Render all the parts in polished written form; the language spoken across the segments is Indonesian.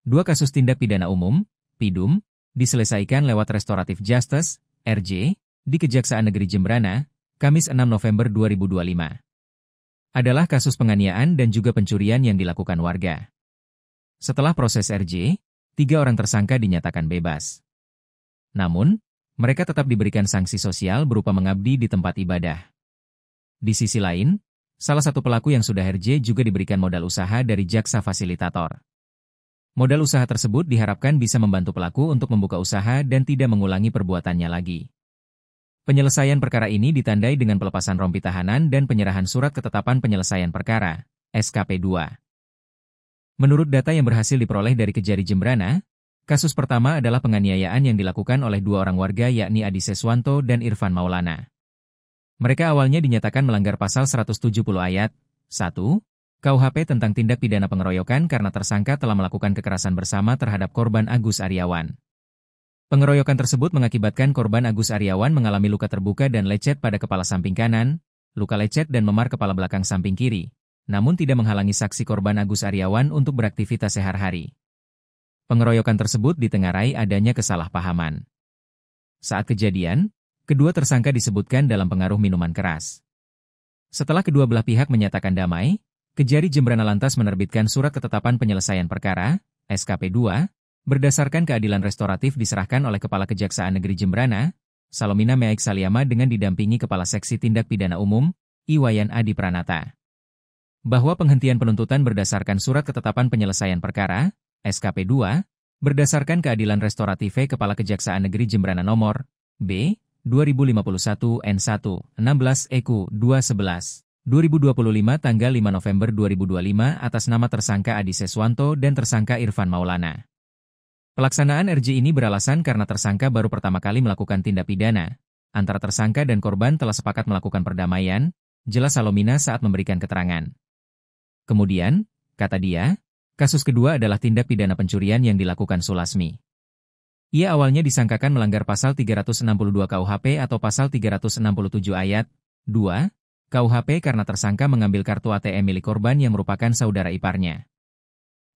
Dua kasus tindak pidana umum, PIDUM, diselesaikan lewat Restoratif Justice, RJ, di Kejaksaan Negeri Jembrana, Kamis 6 November 2025. Adalah kasus penganiayaan dan juga pencurian yang dilakukan warga. Setelah proses RJ, 3 orang tersangka dinyatakan bebas. Namun, mereka tetap diberikan sanksi sosial berupa mengabdi di tempat ibadah. Di sisi lain, salah satu pelaku yang sudah RJ juga diberikan modal usaha dari jaksa fasilitator. Modal usaha tersebut diharapkan bisa membantu pelaku untuk membuka usaha dan tidak mengulangi perbuatannya lagi. Penyelesaian perkara ini ditandai dengan pelepasan rompi tahanan dan penyerahan surat ketetapan penyelesaian perkara, SKP 2. Menurut data yang berhasil diperoleh dari Kejari Jembrana, kasus pertama adalah penganiayaan yang dilakukan oleh 2 orang warga yakni Adi Seswanto dan Irfan Maulana. Mereka awalnya dinyatakan melanggar pasal 170 ayat 1 KUHP tentang tindak pidana pengeroyokan karena tersangka telah melakukan kekerasan bersama terhadap korban Agus Aryawan. Pengeroyokan tersebut mengakibatkan korban Agus Aryawan mengalami luka terbuka dan lecet pada kepala samping kanan, luka lecet dan memar kepala belakang samping kiri, namun tidak menghalangi saksi korban Agus Aryawan untuk beraktivitas sehari-hari. Pengeroyokan tersebut ditengarai adanya kesalahpahaman. Saat kejadian, kedua tersangka disebutkan dalam pengaruh minuman keras. Setelah kedua belah pihak menyatakan damai, Kejari Jembrana lantas menerbitkan surat ketetapan penyelesaian perkara, SKP 2, berdasarkan keadilan restoratif diserahkan oleh Kepala Kejaksaan Negeri Jembrana, Salomina Meaik Saliama dengan didampingi Kepala Seksi Tindak Pidana Umum, Iwayan Adi Pranata. Bahwa penghentian penuntutan berdasarkan surat ketetapan penyelesaian perkara, SKP 2, berdasarkan keadilan restoratif Kepala Kejaksaan Negeri Jembrana nomor B 2051 N1 16 EQ 211 2025 tanggal 5 November 2025 atas nama tersangka Adi Seswanto dan tersangka Irfan Maulana. Pelaksanaan RJ ini beralasan karena tersangka baru pertama kali melakukan tindak pidana. Antara tersangka dan korban telah sepakat melakukan perdamaian, jelas Salomina saat memberikan keterangan. Kemudian, kata dia, kasus kedua adalah tindak pidana pencurian yang dilakukan Sulasmi. Ia awalnya disangkakan melanggar pasal 362 KUHP atau pasal 367 ayat 2 KUHP karena tersangka mengambil kartu ATM milik korban yang merupakan saudara iparnya.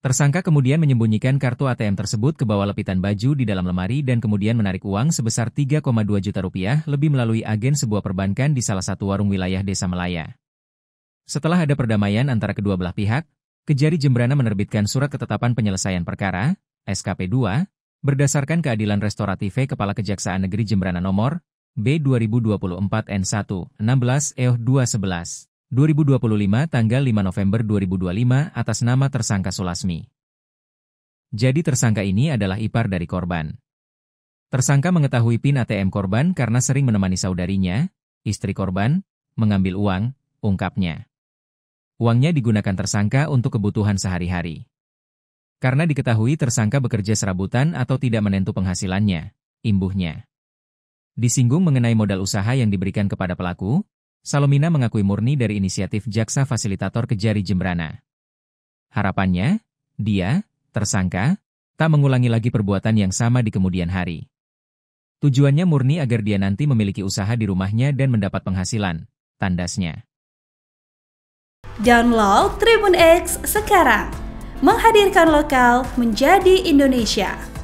Tersangka kemudian menyembunyikan kartu ATM tersebut ke bawah lepitan baju di dalam lemari dan kemudian menarik uang sebesar 3,2 juta rupiah lebih melalui agen sebuah perbankan di salah satu warung wilayah Desa Melaya. Setelah ada perdamaian antara kedua belah pihak, Kejari Jembrana menerbitkan surat ketetapan penyelesaian perkara, SKP 2, berdasarkan keadilan restoratif Kepala Kejaksaan Negeri Jembrana nomor B 2024 N1 16 EOH 211 2025 tanggal 5 November 2025 atas nama tersangka Sulasmi. Jadi tersangka ini adalah ipar dari korban. Tersangka mengetahui PIN ATM korban karena sering menemani saudarinya, istri korban, mengambil uang, ungkapnya. Uangnya digunakan tersangka untuk kebutuhan sehari-hari. Karena diketahui tersangka bekerja serabutan atau tidak menentu penghasilannya, imbuhnya. Disinggung mengenai modal usaha yang diberikan kepada pelaku, Salomina mengakui murni dari inisiatif jaksa fasilitator Kejari Jembrana. Harapannya, dia, tersangka, tak mengulangi lagi perbuatan yang sama di kemudian hari. Tujuannya murni agar dia nanti memiliki usaha di rumahnya dan mendapat penghasilan, tandasnya. Download Tribun X sekarang, menghadirkan lokal menjadi Indonesia.